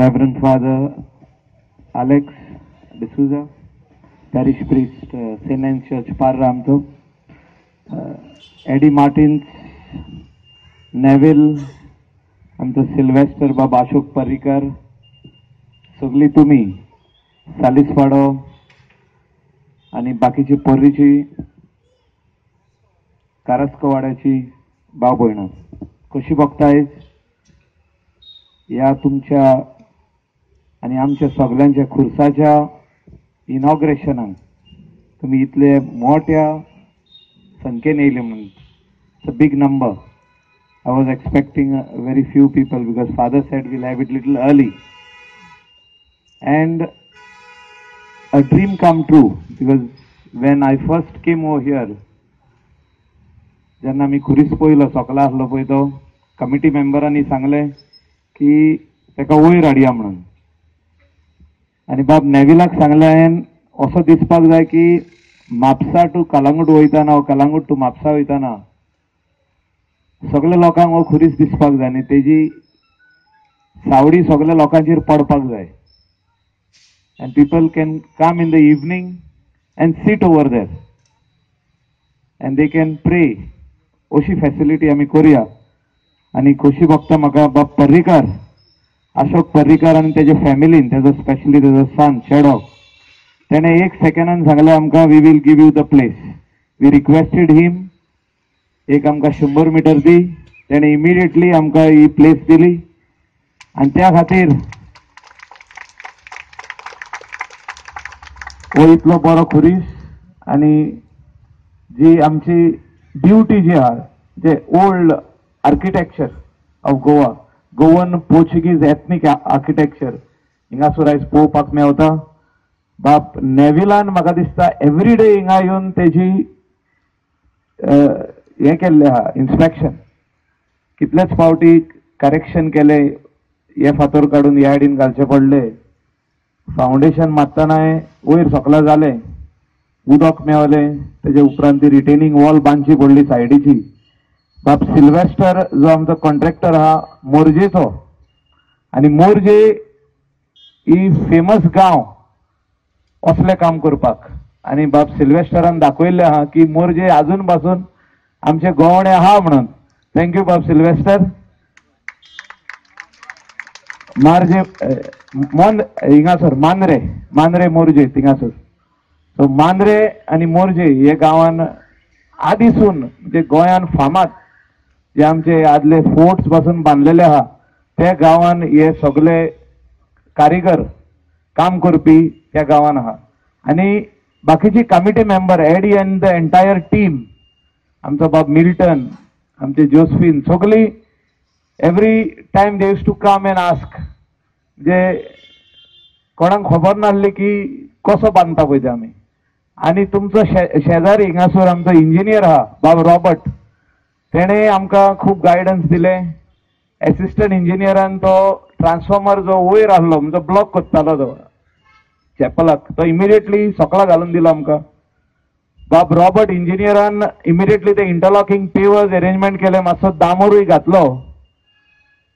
Reverend Father Alex D'Souza, Parish Priest, St. Anne's Church, Parramto, Eddie Martins, Neville, आमचो Sylvester बाबा अशोक पर्रीकर, सगळी तुम्ही सालिसवाडो आणि बाकीची पोर्रीची कारस्कवाड्याची भाव भयणां कशी बघताय या तुमच्या आणि आमच्या सगळ्यांच्या खुर्साच्या इनॉग्रेशनाक तुम्ही इतले मोठ्या संख्येन येयले म्हणून it's a big number. I was expecting very few people because Father said we'll have it little early. And a dream come true because when I first came over here, जेन्ना आमी खुरीस पयलो सकाळी आसलो पळय तो कमिटी मेंबरांनी सांगले की ताका वयर हाडया म्हणून. आनी बाब नेविलाक सांगले हांवें असो दिसपाक जाय की म्हापसा टू कलंगूट वयताना कलंगूट टू म्हापसा वयताना सगळ्या लोकांक हो खुरीस दिसपाक जाय आनी तेजी सावडी सगळ्या लोकांचेर पडपाक जाय. And people can come in the evening and seat over there and they can प्रे. अशी फॅसिलिटी आमी करुया. आनी खोशी बघता म्हाका बाब पर्रीकार अशोक पर्रीकार आनी तेजे फॅमिलीन तेजो स्पेशली तेजो सन शेडो तेणे एक सेकंडान सांगलें आमकां we will give you the place. We requested him एक आमकां 100 मीटर दी. तेणे इमिडिएटली आमकां ही प्लेस दिली आनी त्या खातीर हो इतलो बरो खुरीस आनी जी आमची ब्युटी जी आहा जे old architecture of Goa Goan Portuguese ethnic architecture हिंगासर आयज पळोवपाक मेवता. बाप नेविलान म्हाका दिसता एवरी डे हिंगा येवन तेजी हे केल्ले आहा इन्स्पेक्शन कितलेच फावटी करेक्शन केले. हे फातर काडून ह्या आडीन घालचे पडले. फावंडेशन मारतनाय वयर सकला जाले उदक मेवलें. तेजे उपरांत ती रिटेनिंग वॉल बांदची पडली सायडीची. बाप सिल्वेस्टर जो आमचो कॉन्ट्रॅक्टर आहा मोरजेचो आनी मोरजे ही फेमस गांव असले काम करपाक. आनी बाप सिल्वेस्टरान दाखयल्लें आहा की मोरजे आजून पासून आमचे गोवणे आहा म्हणून. थँक्यू बाब सिल्वेस्टर. मार्जे हिंगासर मांद्रे मांद्रे मोरजे थिंगासर. सो मांद्रे आनी मोरजे हे गांवान आदीसून म्हणजे गोंयान फामाद जे आमचे आदले फोर्ट्स पासून बांदलेले आहा त्या गांवान हे सगळे कारिगर काम करपी त्या गांवान आहा. आनी बाकीची कमिटी मेंबर एडी एंड द एंटायर टीम आमचो बाब मिल्टन आमचे जोसफीन सगळी every time they use to come and ask म्हणजे कोणाक खबर नासली की कसो बांदता पळय ते आमी. आनी तुमचो शेजारी हिंगासर आमचो इंजिनियर आहा बाब रॉबर्ट तेणे आमकां खूब गायडन्स दिले. एसिस्टंट इंजिनियरान तो ट्रान्सफॉर्मर जो वयर आसलो म्हणजे ब्लॉक कोत्तालो तो चॅपलाक तो इमिडिएटली सकला घालून दिलो आमकां. बाब रॉबर्ट इंजिनियरान इमिडिएटली ते इंटरलॉकिंग पेवर्स अरेंजमेंट केले. मातसो दामोरूय घातलो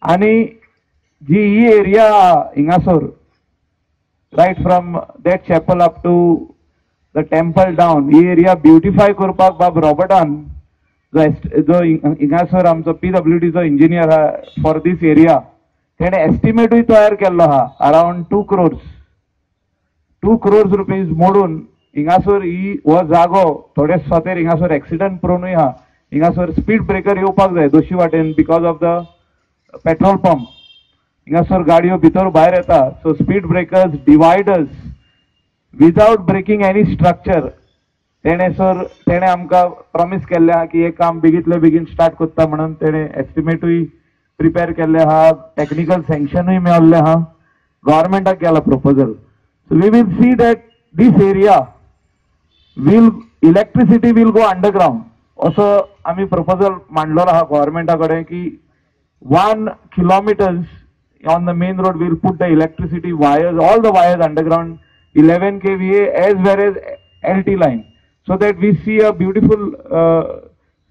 आनी जी ही एरिया हिंगासर right from that chapel up to the temple down ही एरिया ब्युटिफाय करपाक बाब रॉबर्टान जो हिंगासर आमचो PWDचो इंजिनियर आहा फॉर दीस एरिया तेणे एस्टिमेटूय तयार केल्लो आहा अरावंड 2 crores रुपीज मोडून हिंगासर ही हो जागो थोडे सोतेर हिंगासर एक्सिडंट प्रोनूय आहा. हिंगासर स्पीड ब्रेकर येवपाक जाय दोशी वाटेन because of the petrol pump. हिंगासर गाडयो भितर भायर येता. So speed breakers dividers without breaking any structure तेणे आमकां प्रॉमिस केल्लें आहा की हे काम बेगींतले बेगीन स्टार्ट कोत्ता म्हणून. तेणे एस्टिमेटूय प्रिपेर केल्लें आहा. टेक्निकल सँक्शनूय मेळिल्लें आहा. गव्हर्मेंटाक केला proposal. So we will see that this area will electricity will go underground असो आमी प्रपोजल मांडलेलो आहा गव्हर्मेंटा कडेन की 1 kilometers on the main road we'll put the electricity wires, all the wires underground, 11 kVA as well as LT line, so that we see a beautiful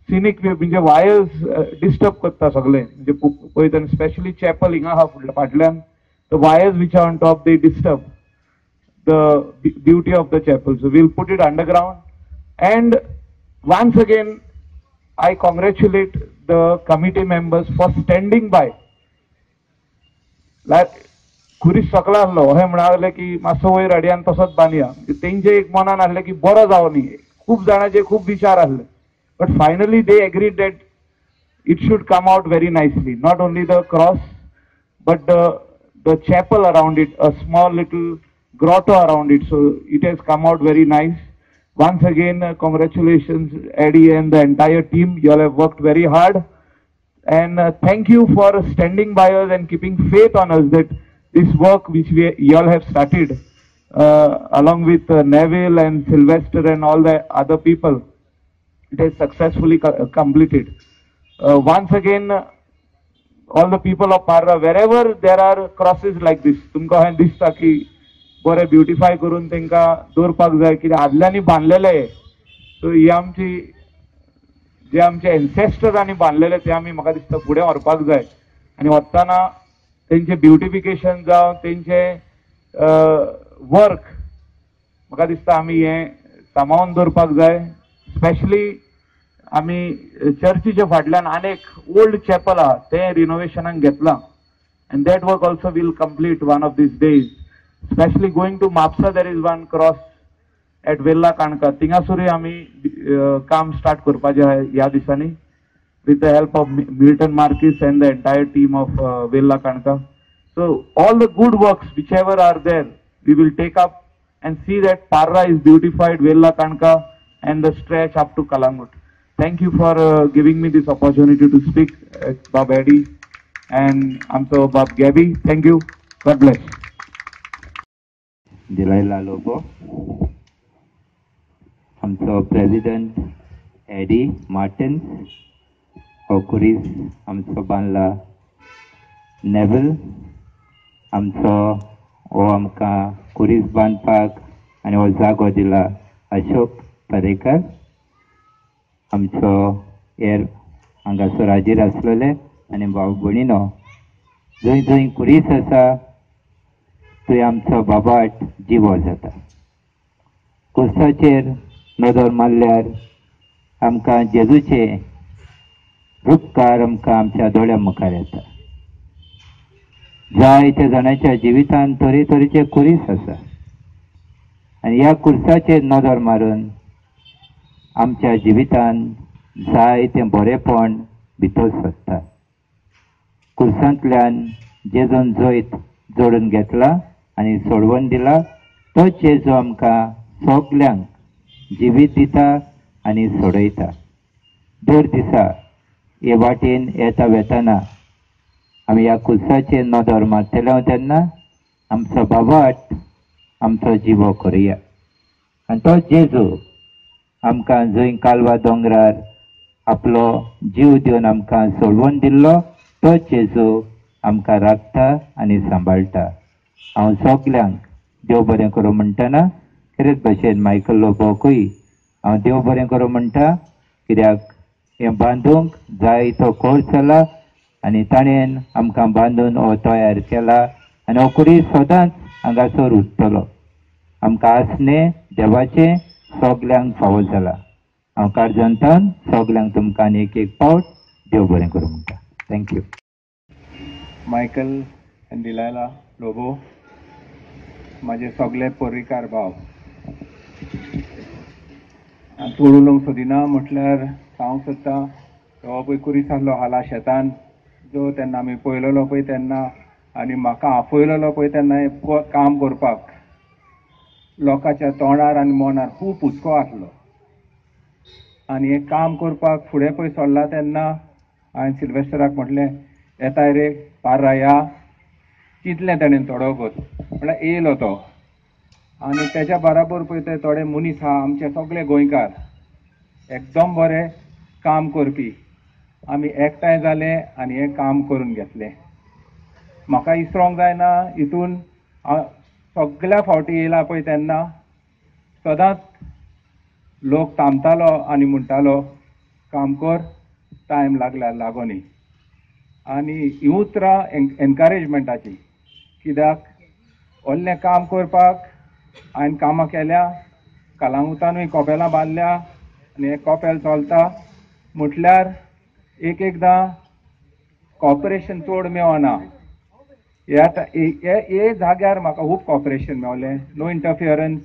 scenic view. म्हणजे wires disturb करता सगळे म्हणजे पळयतना specially chapel हिंगा आहा फाटल्यान the wires which are on top, they disturb the beauty of the chapel. So we'll put it underground. And once again, I congratulate the committee members for standing by. खुरीस सकला आसलो हे म्हणाले की मातसो वयर अड्यान तसोच बांदया. तेंचे एक मनान आसले की बरो जावं न्ही. खूब जाणांचे खूब विचार आसले. But finally they agreed that it should come out very nicely. Not only the cross, but the chapel around it, a small little grotto around it. So it has come out very nice. Once again, congratulations, Eddie and the entire team. You all have worked very hard. And thank you for standing by us and keeping faith on us that this work which you all have started, along with Neville and Sylvester and all the other people, it has successfully completed. Once again, all the people of Parra, wherever there are crosses like this, तुमका हांवें दिसता की बरे beautify करून तांकां दवरपाक जाय, कित्याक आदल्यांनी बांदलेले. सो ही आमची जे आमचे एन्सेस्टरांनी बांदलेले ते आमी म्हाका दिसता फुडें व्हरपाक जाय. आनी वतना तेंचे ब्युटिफिकेशन जावं तेंचे वर्क म्हाका दिसता आमी हें सांबाळून दवरपाक जाय. स्पेशली आमी चर्चीच्या फाटल्यान आनेक ओल्ड चॅपल आहा तें रिनोवेशनाक घेतलां. And that work also will complete one of these days. Specially going to Mapusa there is one cross at वेल्ला काणका. थिंगासरूय आमी काम स्टार्ट करपाचें आहा ह्या दिसांनी with the help of Milton Marquis and the entire team of Vella Kanka. So all the good works whichever are there, we will take up and see that Parra is beautified, Vella Kanka and the stretch up to Kalangut. Thank you for giving me this opportunity to speak, Bob Eddie and also Bob Gabby. Thank you. God bless. Delilah Lobo, also President Eddie Martin. Kuris आमचो बांदला naval. आमचो हो आमकां कुरीस बांदपाक आनी हो जागो दिला अशोक परेकर. आमचो हेर हांगासर हाजीर आसलेले आनी भाव भयणीनो, जंय जंय कुरीस आसा थंय आमचो बाबाट जिवो जाता. कुर्साचेर नदर मारल्यार आमकां जेजूचे उपकार आमकां आमच्या दोळ्या मुखार येता. जायत्या जाणांच्या जिवितांत तरेतरेचे कुरीस आसा आनी ह्या कुर्साचेर नदर मारून आमच्या जिवितांत जायतें बरेपण भितर सरता. कुर्सांतल्यान जेजून जैत जोडून घेतला आनी सोडवून दिला. तो जेजू आमकां सगल्यांक जिवीत दिता आनी सोडयता. दर दिसा हे वाटेन येता वेताना आमी ह्या कुर्साचेर नदर मारतले तेन्ना आमचो बाबाट आमचो जिवो करुया. आनी तो जेजू आमकां जंय कालवा दोंगरार आपलो जीव दिवन आमकां सोडवून दिल्लो तो जेजू आमकां राखता आनी सांबाळटा. हांव सगल्यांक देव बरें करूं म्हणटना खरेंच भशेन मायकल लोबोकूय हांव देव बरें करूं म्हणटा, कित्याक हें बांदूंक जायतो कोर्स जाला आनी ताणेन आमकां बांदून हो तयार केला आनी हो कुरीस सदांच हांगासर उरतलो. आमकां आसने देवाचें सगल्यांक फावो जाला. हांव कारजंतान सगल्यांक तुमकां आनी एक पावट देव बरें करूं म्हणटा. Thank you. Michael end Delilah Lobo, म्हाजे सगळे पर्रीकार भाव, तूं उलोवंक सोदिना म्हटल्यार सांगूंक सोदता हो पळय कुरीस आसलो हाला शेतान जो तेन्ना आमी पळयलोलो पळय तेन्ना आनी म्हाका आपयलोलो पळय तेन्ना हें काम करपाक लोकांच्या तोंडार आनी मनार खूब हुस्को आसलो. आनी हें काम करपाक फुडें पळय सरला तेन्ना हांवें सिल्वेस्टराक म्हटलें येताय रे पार्रा या. चिंतलें ताणें थोडो वगत म्हळ्यार येयलो तो. आनी तेच्या बराबर पळय ते थोडे मनीस आहा आमचे सगळे गोंयकार एकदम बरे काम करपी. आमी एकठांय जाले आनी हें काम करून घेतलें. म्हाका इसरोंक जायना हितून सगळ्या फावटी येयला पळय तेन्ना सदांच लोक थांबतालो आनी म्हणटालो काम कर, टायम लागल्यार लागोनी. आनी ही उतरां एनकरेजमेंटाची कित्याक व्हडलें काम करपाक हांवें कामां केल्या, कलांगुटानूय कोपेलां बांदल्या आनी हें कोपेल चलता म्हटल्यार एकदां कॉपरेशन चड मेळना. हे जाग्यार म्हाका खूब कॉपरेशन मेवलें, नो इंटरफियरन्स.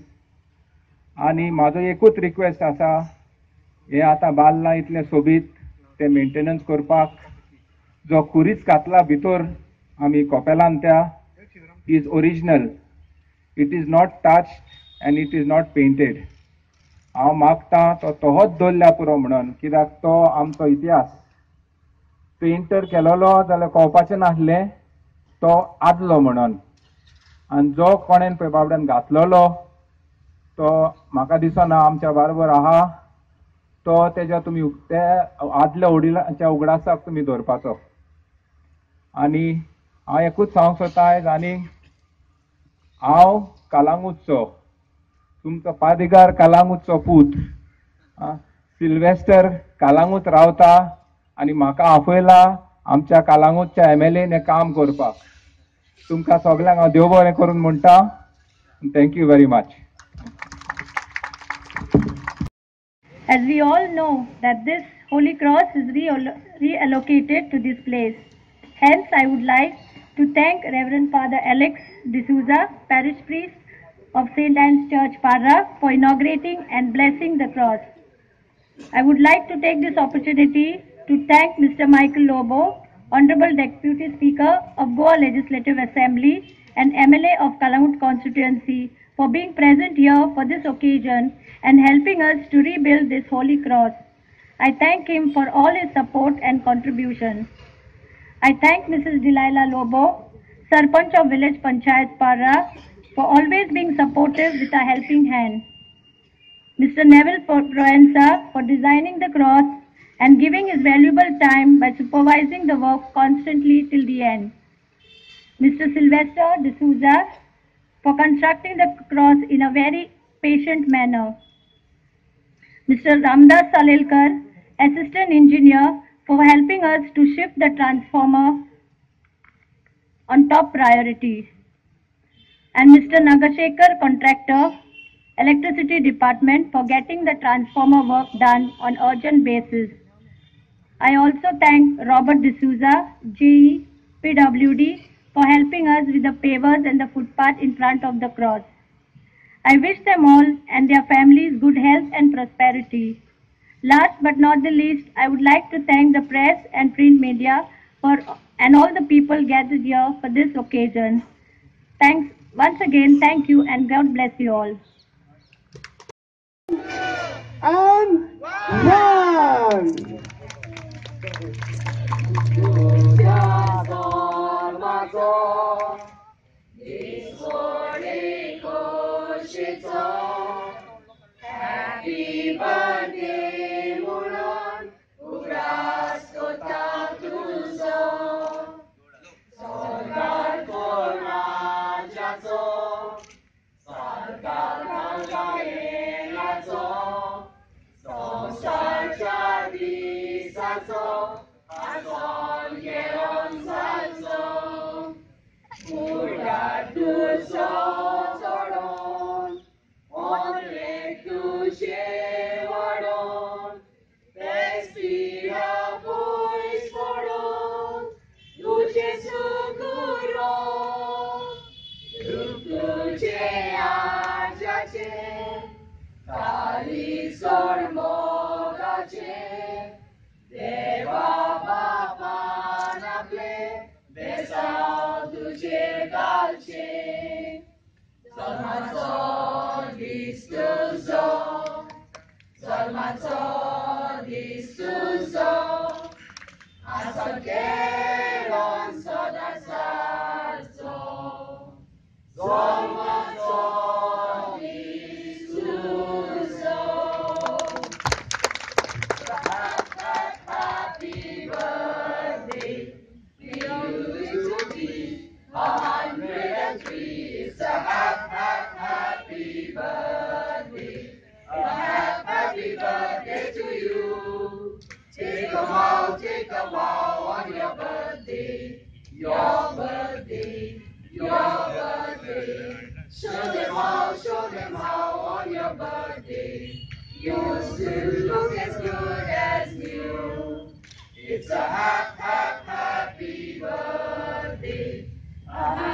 आनी म्हाजो एकूच रिक्वेस्ट आसा, हें आतां बांदलां इतलें सोबीत, तें मेंटेनन्स करपाक. जो खुरीस घातला भितर आमी कोपेलान त्या is original, it is not touched end it is not painted. हांव मागतां तो तोहोच दवरल्या पुरो म्हणून, कित्याक तो आमचो इतिहास. पेंटर केलोलो जाल्यार कळपाचें नासलें तो आदलो म्हणून, आनी जो कोणेन पळय बाबड्यान घातलोलो तो म्हाका दिसना आमच्या बरोबर आहा. तो तेज्या तुमी ते आदल्या वडिलांच्या उगडासाक तुमी दवरपाचो. आनी हांव एकूच सांगूंक सोदतां आयज, आनी हांव कलांगूटचो, तुमचो पादेकार कलांगूटचो पूत, सिल्वेस्टर कलांगूट रावता आनी म्हाका आपयला आमच्या कलांगूटच्या MLAन हें काम करपाक. तुमकां सगळ्यांक हांव देव बरें करून म्हणटा. Thank you very much. As we all know that this Holy Cross is reallocated to this place. Hence, I would like to thank Reverend Father Alex D'Souza, Parish Priest of St. Anne's Church, Parra, for inaugurating and blessing the cross. I would like to take this opportunity to thank Mr. Michael Lobo, Honorable Deputy Speaker of Goa Legislative Assembly and MLA of Kalangut constituency, for being present here for this occasion and helping us to rebuild this holy cross. I thank him for all his support and contributions. I thank Mrs. Delilah Lobo, Sarpanch of Village Panchayat Parra, for always being supportive with a helping hand. Mr. Neville Proenza for designing the cross and giving his valuable time by supervising the work constantly till the end. Mr. Sylvester D'Souza for constructing the cross in a very patient manner. Mr. Ramdas Salelkar, Assistant Engineer, for helping us to shift the transformer on top priority. And Mr. Nagashekar, Contractor, Electricity Department, for getting the transformer work done on urgent basis. I also thank Robert D'Souza, GE, PWD, for helping us with the pavers and the footpath in front of the cross. I wish them all and their families good health and prosperity. Last but not the least, I would like to thank the press and print media and all the people gathered here for this occasion. Thanks once again, thank you and God bless you all. And run! Happy birthday, Mulan, Ugras kota tuzo, Sorgar korajazo, Sargar kalgaelazo, Sonsarcha disazo, Asol geron salzo, Murgar tuzo zoron, Onre tuše varon, Respira pois voron, Luce suguron, Luce ajace, Tali sormogace, Deva baba naple, Besau tuce galce, Zalmazo distuzo, Zalmazo distuzo, Asakeron sodasazo, Zalmazo distuzo. Happy birthday, you to be 103. It's a happy birthday. A happy birthday to you. Take a wow on your birthday. Your birthday, birthday. Show them how on your birthday. You still look as good as new. It's a happy birthday. A